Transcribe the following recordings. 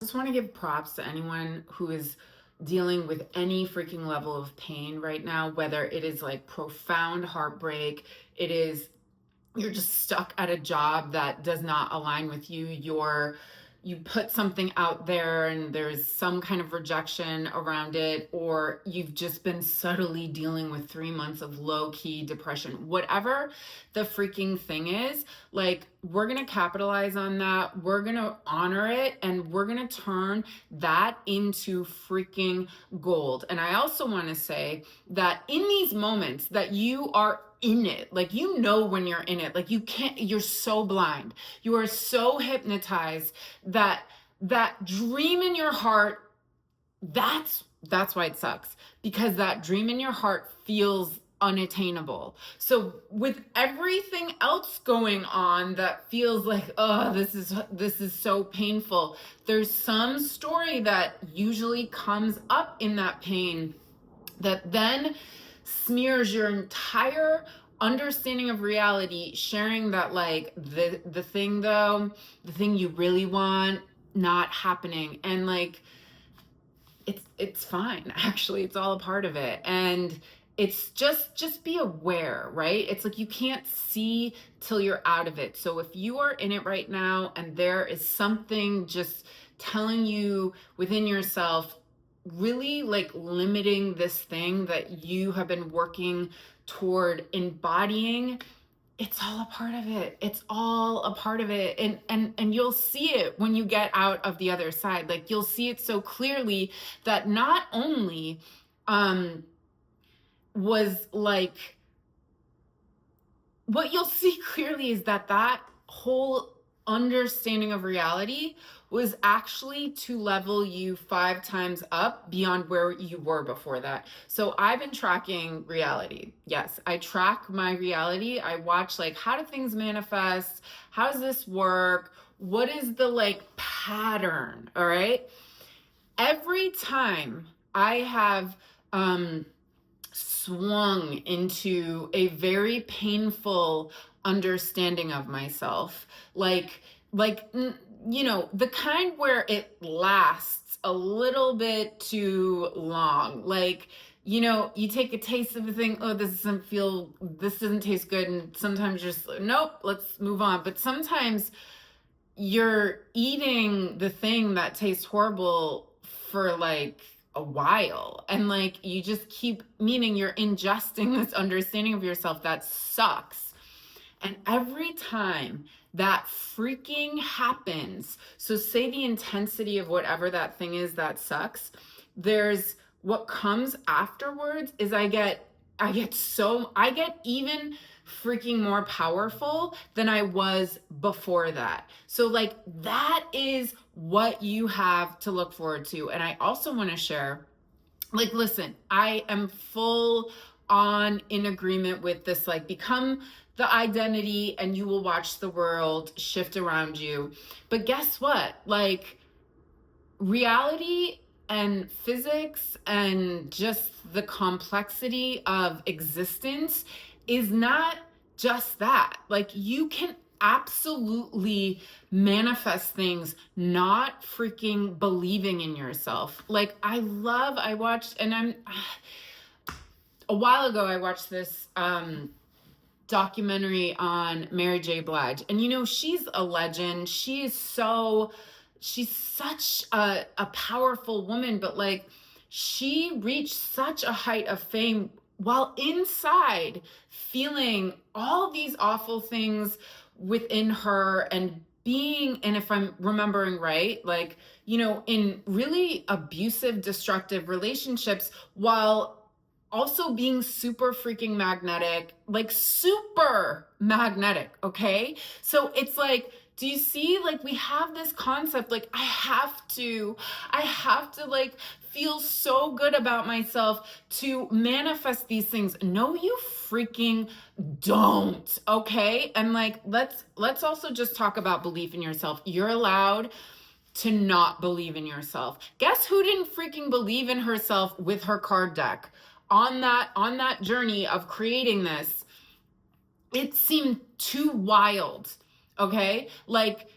Just want to give props to anyone who is dealing with any freaking level of pain right now, whether it is like profound heartbreak, it is you're just stuck at a job that does not align with you, you put something out there and there's some kind of rejection around it, or you've just been subtly dealing with 3 months of low-key depression. Whatever the freaking thing is, like, we're gonna capitalize on that, we're gonna honor it, and we're gonna turn that into freaking gold. And I also want to say that in these moments that you are in it, like, you know, when you're in it, like, you're so blind, you are so hypnotized that that dream in your heart, that's why it sucks, because that dream in your heart feels unattainable. So with everything else going on that feels like, oh, this is so painful, there's some story that usually comes up in that pain that then smears your entire understanding of reality, sharing that, like, the thing though, the thing you really want, not happening. And like, it's fine. Actually, it's all a part of it. And it's just be aware, right? It's like you can't see till you're out of it. So if you are in it right now and there is something just telling you within yourself, really like limiting this thing that you have been working toward embodying, it's all a part of it. It's all a part of it. And you'll see it when you get out of the other side. Like, you'll see it so clearly that not only was like, what you'll see clearly is that that whole understanding of reality was actually to level you 5 times up beyond where you were before that. So I've been tracking reality. Yes, I track my reality. I watch, like, how do things manifest? How does this work? What is the like pattern? All right. Every time I have swung into a very painful understanding of myself, the kind where it lasts a little bit too long, like, you take a taste of a thing, oh, this doesn't taste good, and sometimes you're just, nope, let's move on. But sometimes you're eating the thing that tastes horrible for like a while, and like, you just keep, meaning you're ingesting this understanding of yourself that sucks. And every time that freaking happens, so say the intensity of whatever that thing is that sucks, there's what comes afterwards is I get even freaking more powerful than I was before that. So like, that is what you have to look forward to. And I also want to share, like, listen, I am full on in agreement with this, like, become the identity and you will watch the world shift around you. But guess what? Like, reality and physics and just the complexity of existence is not just that. Like, you can absolutely manifest things not freaking believing in yourself. Like, I watched, and a while ago I watched this documentary on Mary J. Blige, and she's a legend. She's such a powerful woman, but like, she reached such a height of fame while inside feeling all these awful things within her, and being, and if I'm remembering right, like, in really abusive, destructive relationships, while also being super freaking magnetic, like super magnetic. Okay. So it's like, do you see, like, we have this concept, like, I have to like feel so good about myself to manifest these things. No, you freaking don't. Okay. And like, let's also just talk about belief in yourself. You're allowed to not believe in yourself. Guess who didn't freaking believe in herself with her card deck? On that journey of creating this, it seemed too wild. Okay. Like,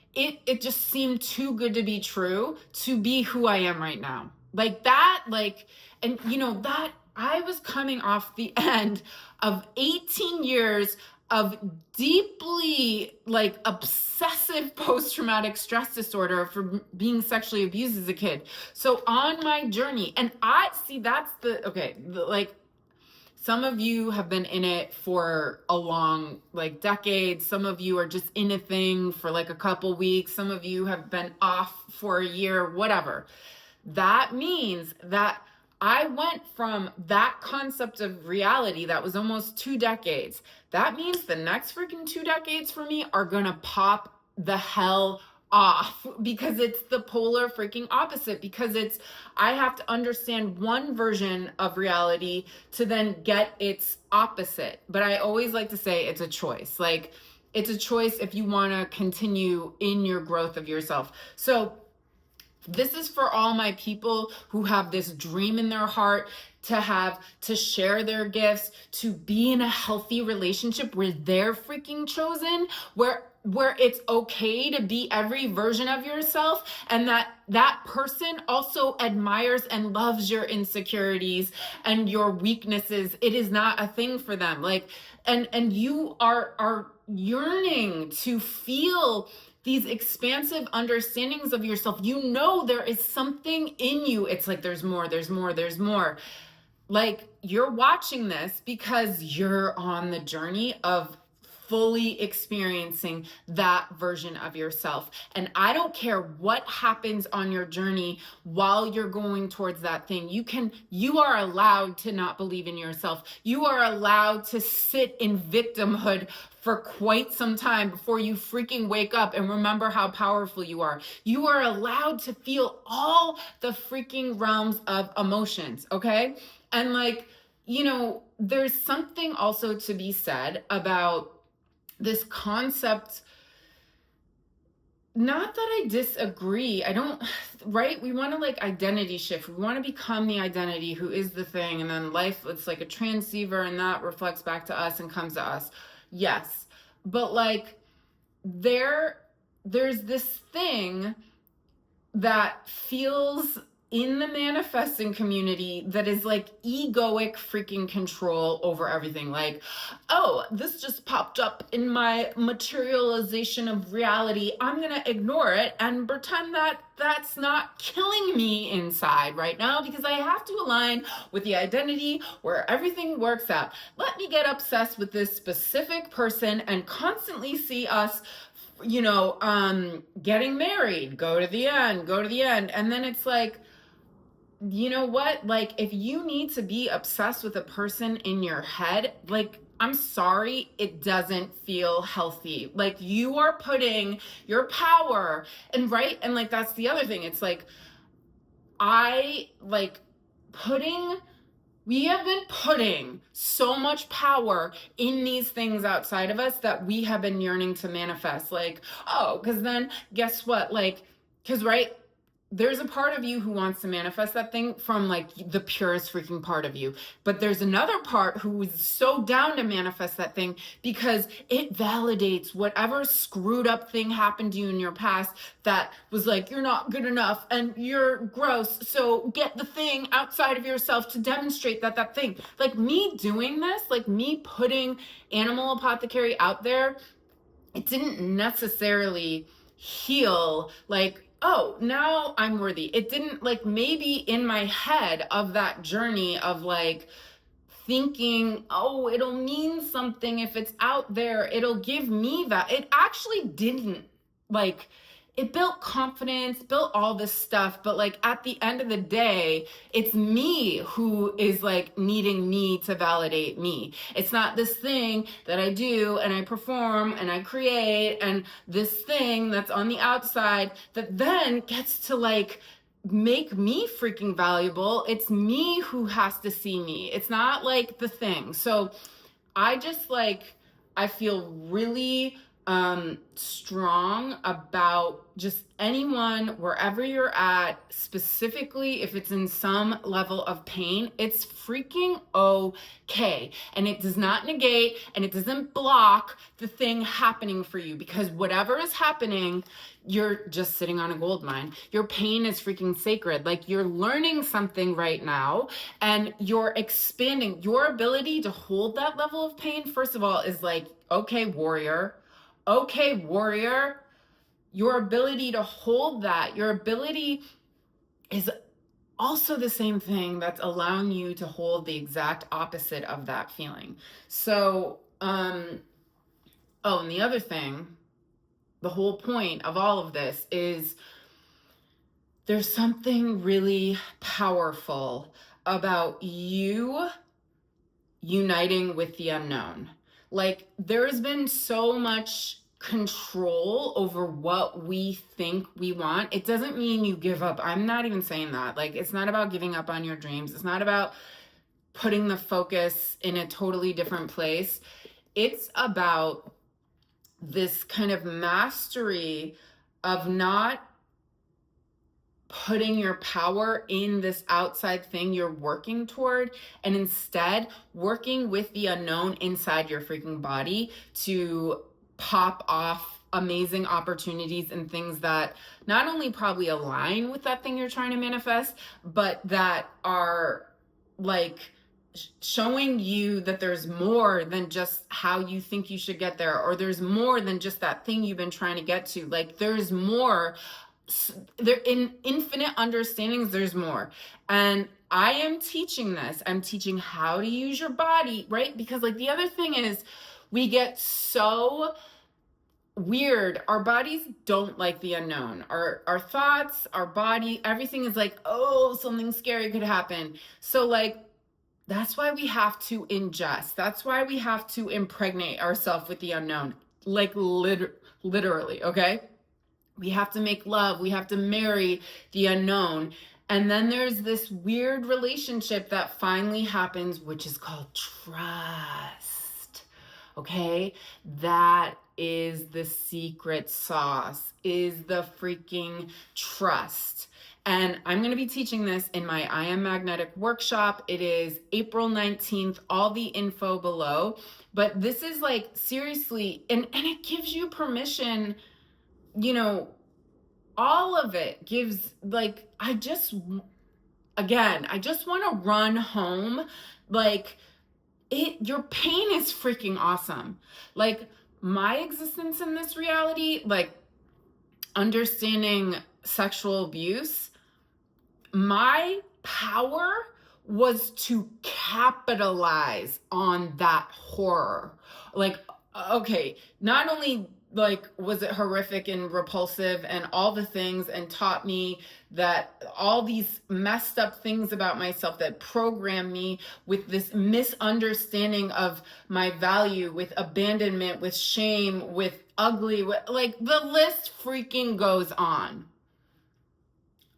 it just seemed too good to be true to be who I am right now. Like that, like, and you know, that I was coming off the end of 18 years of deeply like obsessive post-traumatic stress disorder for being sexually abused as a kid. So on my journey, and I see that's like some of you have been in it for a long, like decades. Some of you are just in a thing for like a couple weeks. Some of you have been off for a year, whatever. That means that I went from that concept of reality that was almost 2 decades. That means the next freaking 2 decades for me are gonna pop the hell off, because it's the polar freaking opposite, because it's I have to understand one version of reality to then get its opposite. But I always like to say it's a choice. Like, it's a choice if you want to continue in your growth of yourself. So this is for all my people who have this dream in their heart to share their gifts, to be in a healthy relationship where they're freaking chosen, where it's okay to be every version of yourself, and that person also admires and loves your insecurities and your weaknesses. It is not a thing for them. Like, and you are yearning to feel these expansive understandings of yourself. You know there is something in you. It's like there's more, there's more, there's more. Like, you're watching this because you're on the journey of fully experiencing that version of yourself. And I don't care what happens on your journey while you're going towards that thing. You are allowed to not believe in yourself. You are allowed to sit in victimhood for quite some time before you freaking wake up and remember how powerful you are. You are allowed to feel all the freaking realms of emotions, okay? And like, you know, there's something also to be said about this concept. Not that I disagree. I don't, right? We want to like identity shift. We want to become the identity who is the thing. And then life, it's like a transceiver, and that reflects back to us and comes to us. Yes. But like there's this thing that feels in the manifesting community that is like egoic freaking control over everything. Like, oh, this just popped up in my materialization of reality. I'm going to ignore it and pretend that that's not killing me inside right now, because I have to align with the identity where everything works out. Let me get obsessed with this specific person and constantly see us, you know, getting married, go to the end. And then it's like, you know what? Like, if you need to be obsessed with a person in your head, like, I'm sorry, it doesn't feel healthy. Like, you are putting your power and right. And like, that's the other thing. It's like, we have been putting so much power in these things outside of us that we have been yearning to manifest. Like, oh, because then guess what? Like, because, right, there's a part of you who wants to manifest that thing from like the purest freaking part of you. But there's another part who is so down to manifest that thing because it validates whatever screwed up thing happened to you in your past that was like, you're not good enough and you're gross. So get the thing outside of yourself to demonstrate that thing. Like, me doing this, like me putting Animal Apothecary out there, it didn't necessarily heal like, oh, now I'm worthy. It didn't, like, maybe in my head of that journey of like thinking, oh, it'll mean something if it's out there, it'll give me that. It actually didn't. Like, it built confidence, built all this stuff, but like at the end of the day, it's me who is like needing me to validate me. It's not this thing that I do and I perform and I create and this thing that's on the outside that then gets to like make me freaking valuable. It's me who has to see me. It's not like the thing. So I just like, I feel really strong about just anyone, wherever you're at, specifically if it's in some level of pain, it's freaking okay. And it does not negate and it doesn't block the thing happening for you, because whatever is happening, you're just sitting on a gold mine. Your pain is freaking sacred. Like, you're learning something right now and you're expanding your ability to hold that level of pain. First of all, is like, okay, warrior. Okay, warrior, your ability to hold that, your ability is also the same thing that's allowing you to hold the exact opposite of that feeling. So, and the other thing, the whole point of all of this is there's something really powerful about you uniting with the unknown. Like, there has been so much control over what we think we want. It doesn't mean you give up. I'm not even saying that. Like, it's not about giving up on your dreams. It's not about putting the focus in a totally different place. It's about this kind of mastery of not putting your power in this outside thing you're working toward, and instead working with the unknown inside your freaking body to pop off amazing opportunities and things that not only probably align with that thing you're trying to manifest, but that are like showing you that there's more than just how you think you should get there, or there's more than just that thing you've been trying to get to. Like, there's more. There, in infinite understandings, there's more. And I am teaching this. I'm teaching how to use your body, right? Because, like, the other thing is, we get so weird. Our bodies don't like the unknown. Our thoughts, our body, everything is like, oh, something scary could happen. So, like, that's why we have to ingest. That's why we have to impregnate ourselves with the unknown. Like, literally, okay? We have to make love. We have to marry the unknown. And then there's this weird relationship that finally happens, which is called trust. Okay? That is the secret sauce, is the freaking trust. And I'm going to be teaching this in my I Am Magnetic workshop. It is April 19th, all the info below. But this is like, seriously, and it gives you permission, you know, all of it gives, like, I just want to run home. Like, your pain is freaking awesome. Like, my existence in this reality, like, understanding sexual abuse, my power was to capitalize on that horror. Like, okay, not only like was it horrific and repulsive and all the things, and taught me that all these messed up things about myself that programmed me with this misunderstanding of my value, with abandonment, with shame, with ugly, with, like, the list freaking goes on.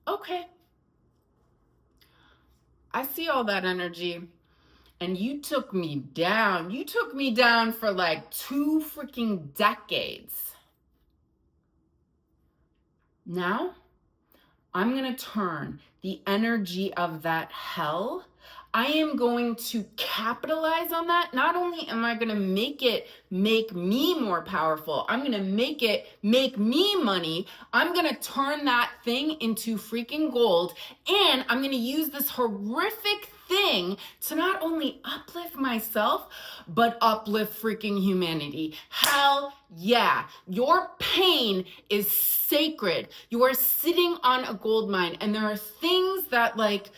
Okay, I see all that energy. And you took me down. You took me down for like 2 freaking decades. Now, I'm going to turn the energy of that hell. I am going to capitalize on that. Not only am I going to make it make me more powerful, I'm going to make it make me money. I'm going to turn that thing into freaking gold. And I'm going to use this horrific thing to not only uplift myself, but uplift freaking humanity. Hell yeah. Your pain is sacred. You are sitting on a gold mine, and there are things that, like,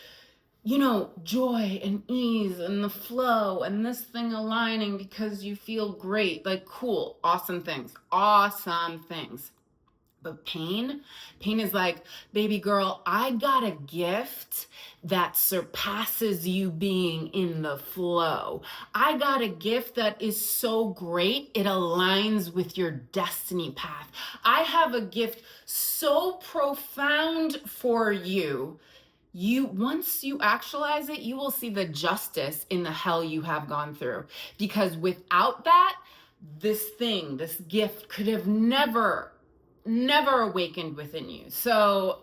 you know, joy and ease and the flow and this thing aligning because you feel great, like, cool, awesome things. But pain is like, baby girl, I got a gift that surpasses you being in the flow. I got a gift that is so great, it aligns with your destiny path. I have a gift so profound for you. Once you actualize it, you will see the justice in the hell you have gone through. Because without that, this thing, this gift could have never awakened within you. So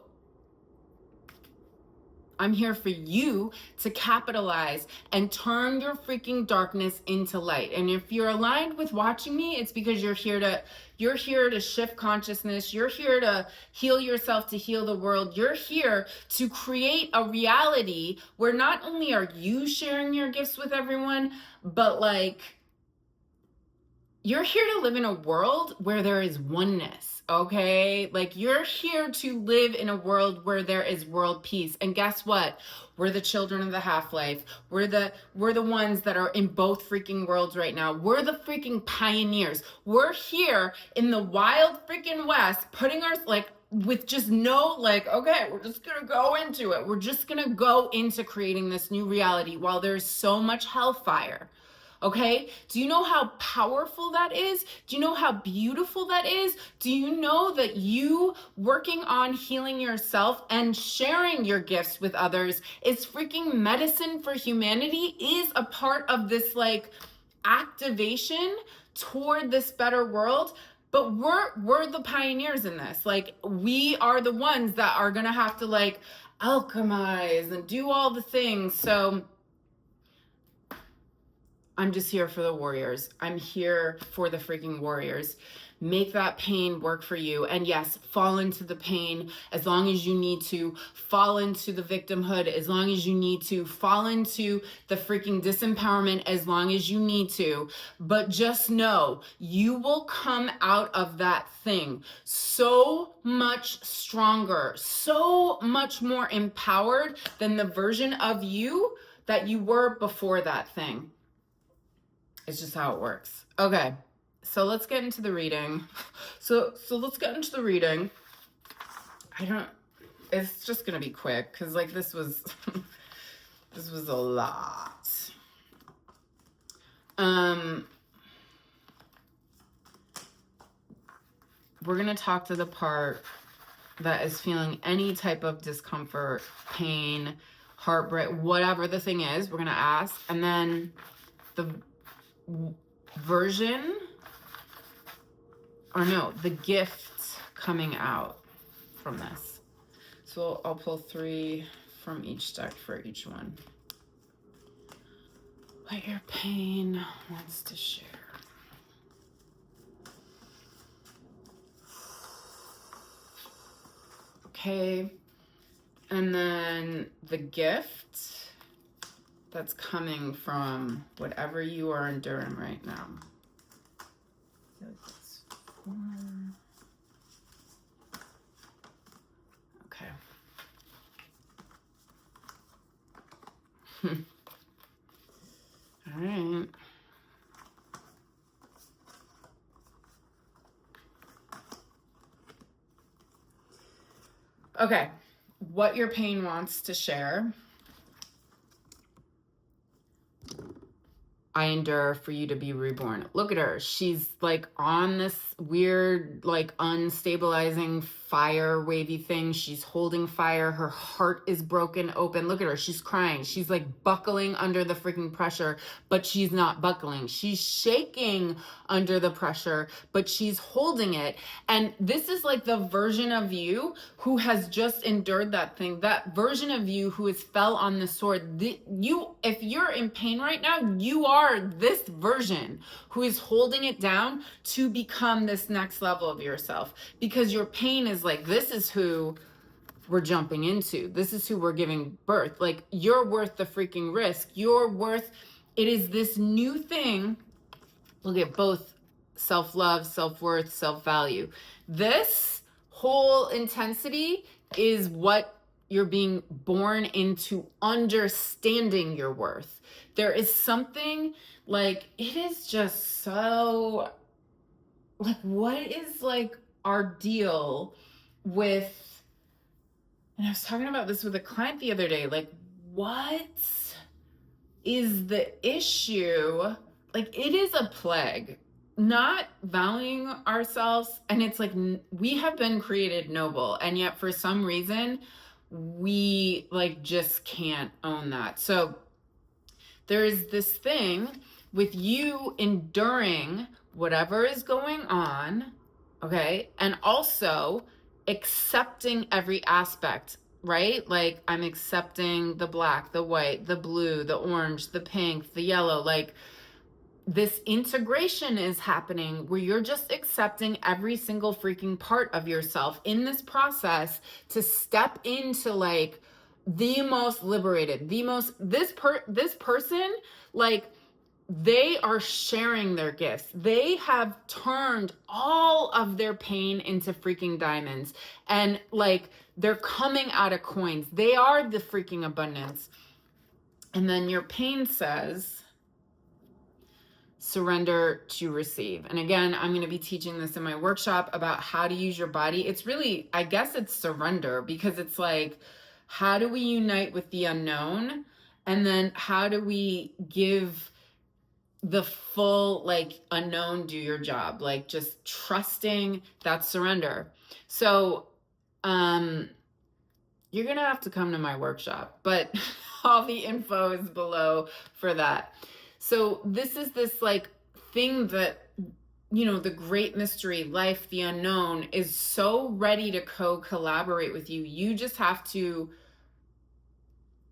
I'm here for you to capitalize and turn your freaking darkness into light. And if you're aligned with watching me, it's because you're here to shift consciousness. You're here to heal yourself, to heal the world. You're here to create a reality where not only are you sharing your gifts with everyone, but like, you're here to live in a world where there is oneness, okay? Like, you're here to live in a world where there is world peace. And guess what? We're the children of the half-life. We're the ones that are in both freaking worlds right now. We're the freaking pioneers. We're here in the wild freaking West, putting our, like, with just no, like, okay, we're just gonna go into it. We're just gonna go into creating this new reality while there's so much hellfire. Okay? Do you know how powerful that is? Do you know how beautiful that is? Do you know that you working on healing yourself and sharing your gifts with others is freaking medicine for humanity, is a part of this like activation toward this better world? But we're the pioneers in this. Like, we are the ones that are gonna have to like alchemize and do all the things. So I'm just here for the warriors. I'm here for the freaking warriors. Make that pain work for you. And yes, fall into the pain as long as you need to. Fall into the victimhood as long as you need to. Fall into the freaking disempowerment as long as you need to. But just know, you will come out of that thing so much stronger, so much more empowered than the version of you that you were before that thing. It's just how it works. Okay, so let's get into the reading. So let's get into the reading. It's just gonna be quick because like this was a lot. We're gonna talk to the part that is feeling any type of discomfort, pain, heartbreak, whatever the thing is. We're gonna ask, and then the version, or no, the gift coming out from this. So I'll pull 3 from each deck for each one. What your pain wants to share. Okay, and then the gift that's coming from whatever you are enduring right now. I feel like that's 4. Okay. All right. Okay. What your pain wants to share. I endure for you to be reborn. Look at her. She's like on this weird, like unstabilizing fire wavy thing. She's holding fire. Her heart is broken open. Look at her. She's crying. She's like buckling under the freaking pressure, but she's not buckling. She's shaking under the pressure, but she's holding it. And this is like the version of you who has just endured that thing. That version of you who has fell on the sword. If you're in pain right now, you are this version who is holding it down to become this next level of yourself, because your pain is like, this is who we're jumping into. This is who we're giving birth. Like, you're worth the freaking risk. It is this new thing. Look at both self-love, self-worth, self-value. This whole intensity is what you're being born into, understanding your worth. There is something like, it is just so, like, what is like our deal with, and I was talking about this with a client the other day, like, what is the issue? Like, it is a plague, not valuing ourselves. And it's like, we have been created noble, and yet for some reason, we like just can't own that. So there is this thing with you enduring whatever is going on, okay? And also accepting every aspect, right? Like I'm accepting the black, the white, the blue, the orange, the pink, the yellow. Like this integration is happening where you're just accepting every single freaking part of yourself in this process to step into like the most liberated, this person, like they are sharing their gifts. They have turned all of their pain into freaking diamonds, and like they're coming out of coins. They are the freaking abundance. And then your pain says, surrender to receive. And again, I'm going to be teaching this in my workshop about how to use your body. It's really, I guess it's surrender, because it's like, how do we unite with the unknown? And then how do we give the full like unknown do your job? Like just trusting that surrender. So you're gonna have to come to my workshop, but all the info is below for that. So this is this like thing that, you know, the great mystery, life, the unknown, is so ready to co-collaborate with you. You just have to,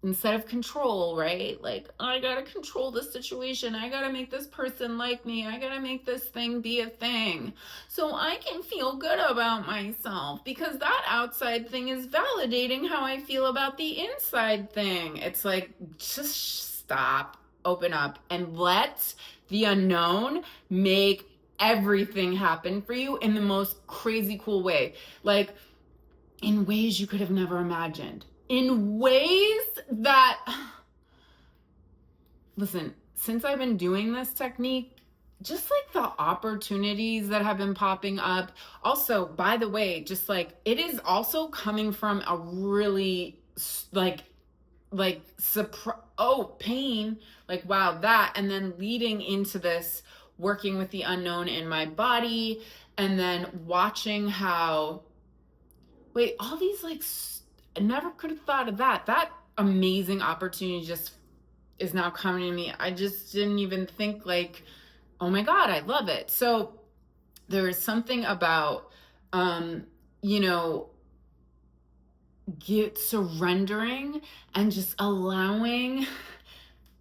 instead of control, right? Like, I gotta control the situation. I gotta make this person like me. I gotta make this thing be a thing so I can feel good about myself, because that outside thing is validating how I feel about the inside thing. It's like, just stop, open up, and let the unknown make everything happen for you in the most crazy cool way. Like, in ways you could have never imagined. In ways that, listen, since I've been doing this technique, just like the opportunities that have been popping up. Also, by the way, just like it is also coming from a really pain, like wow, that, and then leading into this working with the unknown in my body, and then watching how, wait, all these like, I never could have thought of that. That amazing opportunity just is now coming to me. I just didn't even think like, oh my God, I love it. So there is something about, you know, surrendering and just allowing,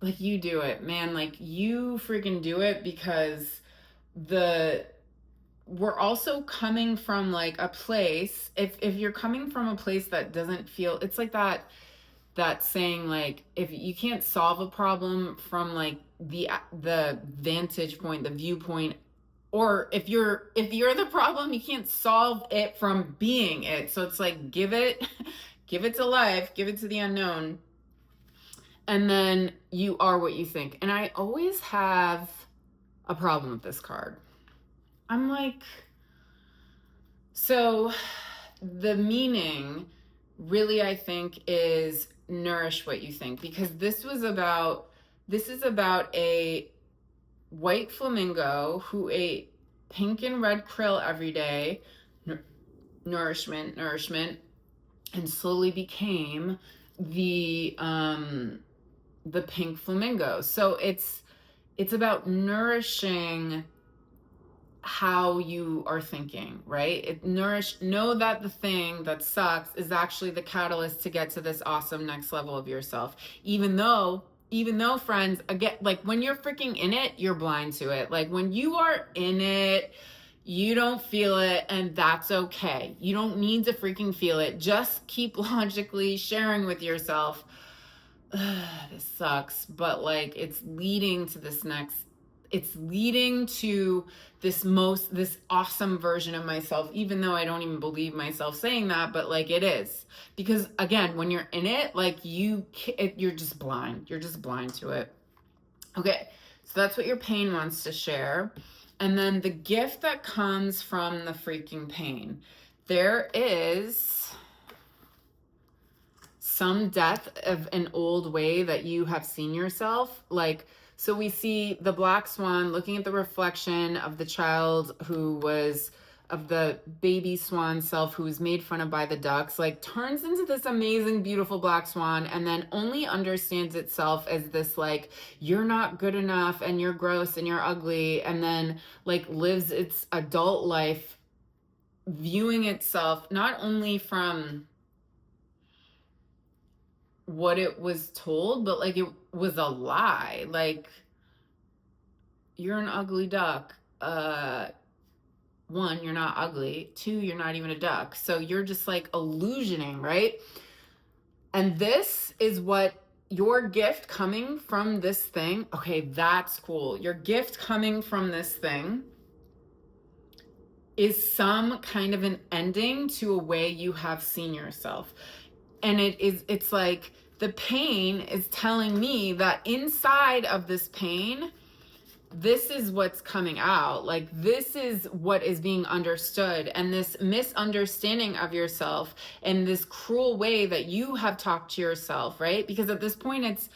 like you do it, man, like you freaking do it, because we're also coming from like a place, if you're coming from a place that doesn't feel, it's like that saying, like if you can't solve a problem from like the vantage point, the viewpoint, or if you're the problem, you can't solve it from being it. So it's like, give it to life, give it to the unknown, and then you are what you think. And I always have a problem with this card. I'm like, so the meaning really, I think, is nourish what you think, because this is about a white flamingo who ate pink and red krill every day, nourishment, and slowly became the pink flamingo. So it's about nourishing how you are thinking, right? Know that the thing that sucks is actually the catalyst to get to this awesome next level of yourself. Even though, friends, again, like when you're freaking in it, you're blind to it. Like when you are in it, you don't feel it, and that's okay. You don't need to freaking feel it. Just keep logically sharing with yourself, this sucks, but like it's leading to this awesome version of myself, even though I don't even believe myself saying that, but like it is. Because again, when you're in it, like you're just blind. You're just blind to it. Okay, so that's what your pain wants to share. And then the gift that comes from the freaking pain. There is some death of an old way that you have seen yourself. Like, so we see the black swan looking at the reflection of the child who was of the baby swan self who was made fun of by the ducks, like turns into this amazing, beautiful black swan, and then only understands itself as this, like, you're not good enough and you're gross and you're ugly, and then like lives its adult life viewing itself not only from what it was told, but like it was a lie. Like, you're an ugly duck. One, you're not ugly. Two, you're not even a duck. So you're just like illusioning, right? And this is what your gift coming from this thing. Okay, that's cool. Your gift coming from this thing is some kind of an ending to a way you have seen yourself. And it's like the pain is telling me that inside of this pain, this is what's coming out. Like, this is what is being understood, and this misunderstanding of yourself and this cruel way that you have talked to yourself, right? Because at this point,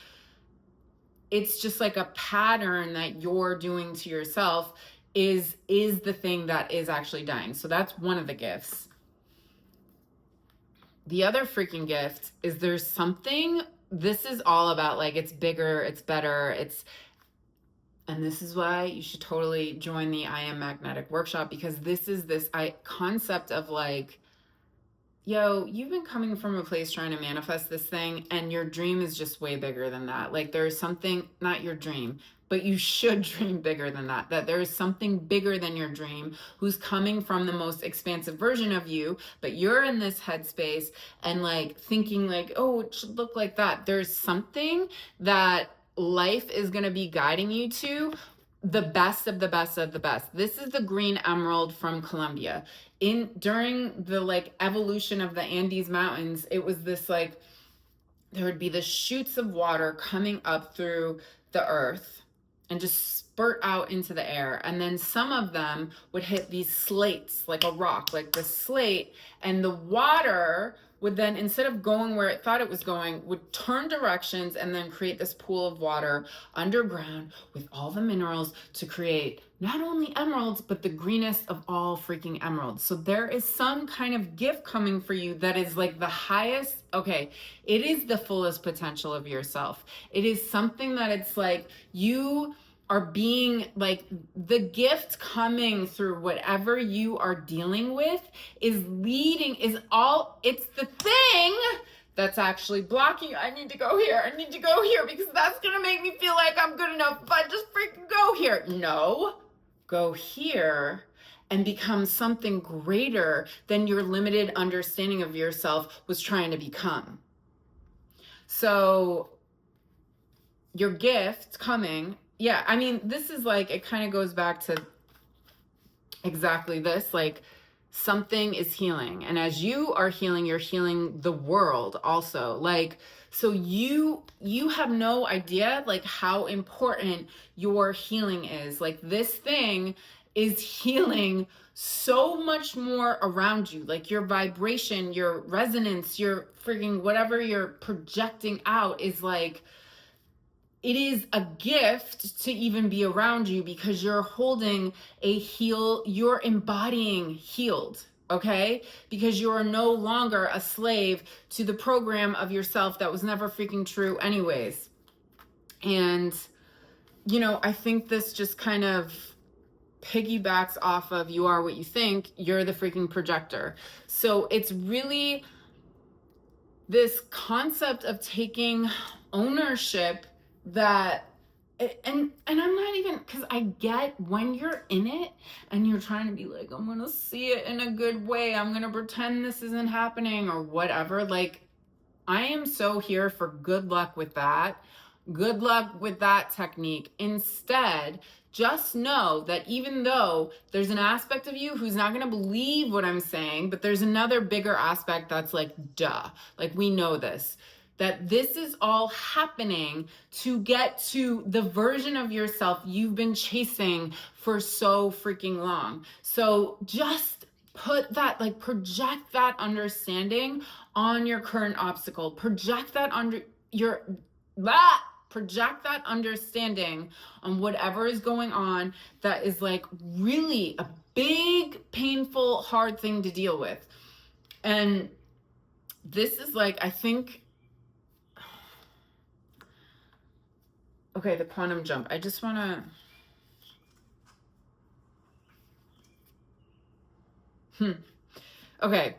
it's just like a pattern that you're doing to yourself is the thing that is actually dying. So that's one of the gifts. The other freaking gift is there's something, this is all about like, it's bigger, it's better, and this is why you should totally join the I Am Magnetic workshop, because this is this concept of like, yo, you've been coming from a place trying to manifest this thing, and your dream is just way bigger than that. Like, there's something, not your dream, but you should dream bigger than that. That there is something bigger than your dream who's coming from the most expansive version of you, but you're in this headspace and like thinking like, oh, it should look like that. There's something that life is going to be guiding you to the best of the best of the best. This is the green emerald from Colombia. During the like evolution of the Andes Mountains, it was this like, there would be the shoots of water coming up through the earth and just spurt out into the air. And then some of them would hit these slates, like a rock, like the slate, and the water would then, instead of going where it thought it was going, would turn directions and then create this pool of water underground with all the minerals to create not only emeralds, but the greenest of all freaking emeralds. So there is some kind of gift coming for you that is like the highest, okay, it is the fullest potential of yourself. It is something that it's like you are being like, the gift coming through whatever you are dealing with is leading, is all, it's the thing that's actually blocking you. I need to go here. I need to go here because that's going to make me feel like I'm good enough if I just freaking go here. No, go here and become something greater than your limited understanding of yourself was trying to become. So your gift coming, yeah, I mean, this is like, it kind of goes back to exactly this, like something is healing. And as you are healing, you're healing the world also. Like, so you have no idea like how important your healing is. Like, this thing is healing so much more around you. Like, your vibration, your resonance, your freaking whatever you're projecting out is like, it is a gift to even be around you because you're holding you're embodying healed, okay? Because you are no longer a slave to the program of yourself that was never freaking true anyways. And, you know, I think this just kind of piggybacks off of you are what you think, you're the freaking projector. So it's really this concept of taking ownership that, and I'm not even, because I get when you're in it and you're trying to be like, I'm gonna see it in a good way, I'm gonna pretend this isn't happening or whatever, like, I am so here for good luck with that. Good luck with that technique. Instead, just know that even though there's an aspect of you who's not going to believe what I'm saying, but there's another bigger aspect that's like, duh, like we know this, that this is all happening to get to the version of yourself you've been chasing for so freaking long. So just put that, like, project that understanding on your current obstacle. Project that under your, project that understanding on whatever is going on that is like really a big, painful, hard thing to deal with. And this is like, I think, okay, the quantum jump. I just want to, okay.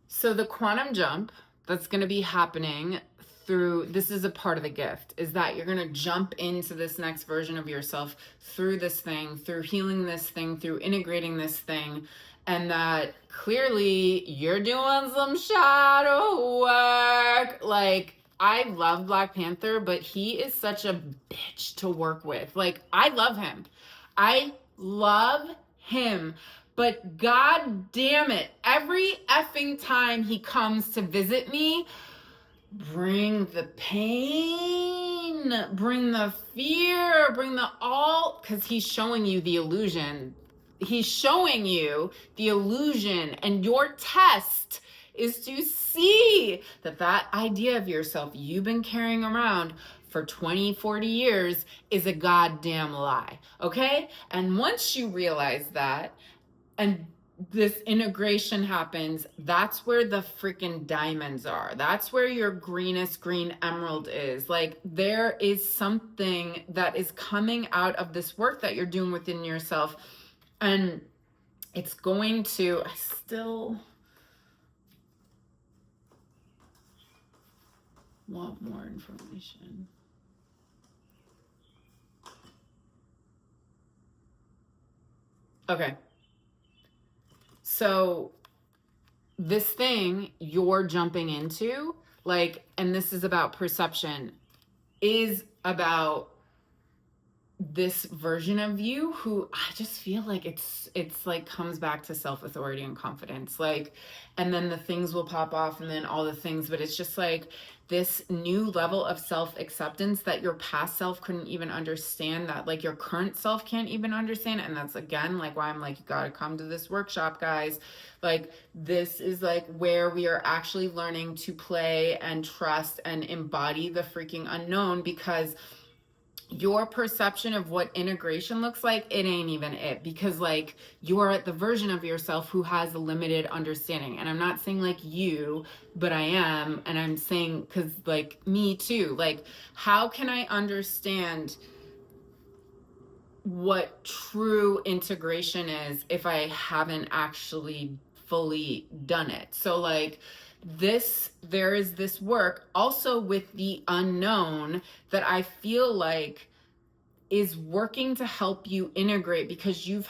So the quantum jump that's going to be happening through, this is a part of the gift, is that you're going to jump into this next version of yourself through this thing, through healing this thing, through integrating this thing. And that clearly you're doing some shadow work. Like, I love Black Panther, but he is such a bitch to work with. Like, I love him. I love him. But god damn it, every effing time he comes to visit me, bring the pain, bring the fear, bring the all, because he's showing you the illusion. He's showing you the illusion, and your test is to see that that idea of yourself you've been carrying around for 20, 40 years is a goddamn lie, okay? And once you realize that, and this integration happens, that's where the freaking diamonds are. That's where your greenest green emerald is. Like, there is something that is coming out of this work that you're doing within yourself. And it's going to, I still want more information. Okay. So this thing you're jumping into, like, and this is about perception, is about this version of you who I just feel like it's like comes back to self-authority and confidence, like, and then the things will pop off and then all the things, but it's just like this new level of self-acceptance that your past self couldn't even understand, that like your current self can't even understand. And that's again like why I'm like, you gotta come to this workshop, guys. Like, this is like where we are actually learning to play and trust and embody the freaking unknown, because your perception of what integration looks like, it ain't even it, because like you're at the version of yourself who has a limited understanding. And I'm not saying like you, but I am, and I'm saying because like me too, like how can I understand what true integration is if I haven't actually fully done it? So like there is this work also with the unknown that I feel like is working to help you integrate, because you've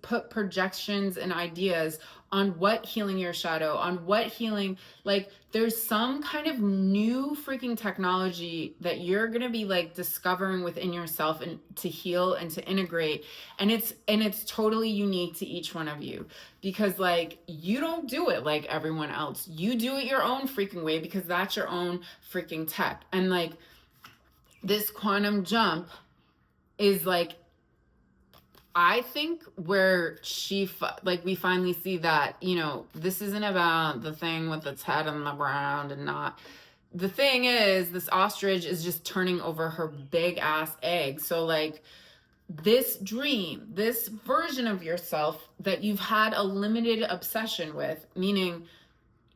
put projections and ideas on what healing your shadow, on what healing, like there's some kind of new freaking technology that you're going to be like discovering within yourself and to heal and to integrate. And it's totally unique to each one of you, because like you don't do it like everyone else. You do it your own freaking way, because that's your own freaking tech. And like this quantum jump is like, I think where we finally see that, you know, this isn't about the thing with its head on the ground and not. The thing is, this ostrich is just turning over her big ass egg. So like this dream, this version of yourself that you've had a limited obsession with, meaning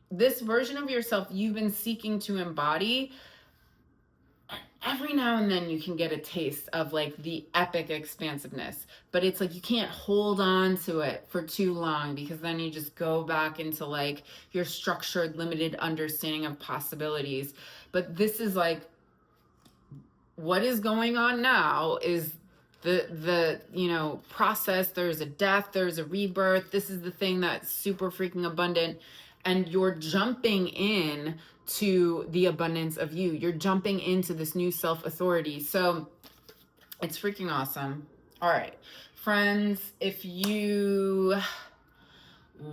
this version of yourself you've been seeking to embody, every now and then you can get a taste of like the epic expansiveness, but it's like you can't hold on to it for too long, because then you just go back into like your structured limited understanding of possibilities. But this is like what is going on now is the you know process. There's a death, there's a rebirth. This is the thing that's super freaking abundant, and you're jumping in to the abundance of you. You're jumping into this new self-authority. So it's freaking awesome. All right, friends, if you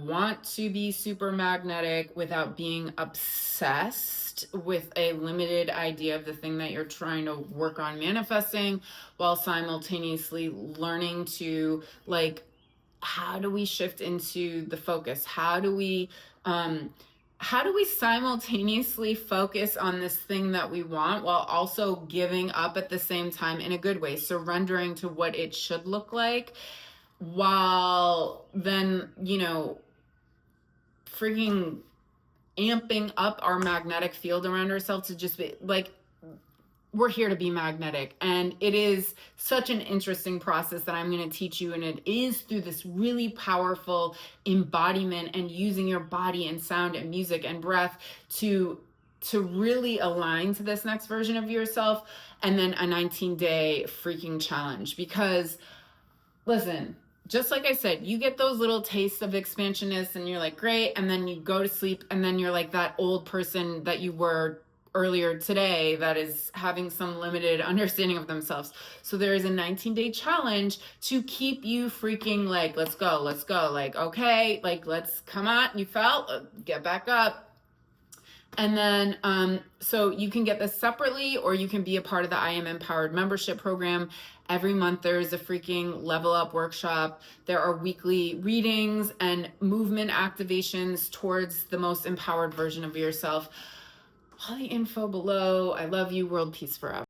want to be super magnetic without being obsessed with a limited idea of the thing that you're trying to work on manifesting, while simultaneously learning to like, how do we shift into the focus? How do we how do we simultaneously focus on this thing that we want while also giving up at the same time in a good way, surrendering to what it should look like, while then, you know, freaking amping up our magnetic field around ourselves to just be like, we're here to be magnetic. And it is such an interesting process that I'm going to teach you. And it is through this really powerful embodiment and using your body and sound and music and breath to really align to this next version of yourself. And then a 19-day freaking challenge. Because listen, just like I said, you get those little tastes of expansionists and you're like, great. And then you go to sleep and then you're like that old person that you were earlier today that is having some limited understanding of themselves. So there is a 19-day challenge to keep you freaking like, let's go. Like, okay, like, let's come on. You fell, get back up. And then, so you can get this separately, or you can be a part of the I Am Empowered membership program. Every month there's a freaking level up workshop. There are weekly readings and movement activations towards the most empowered version of yourself. All the info below. I love you. World peace forever.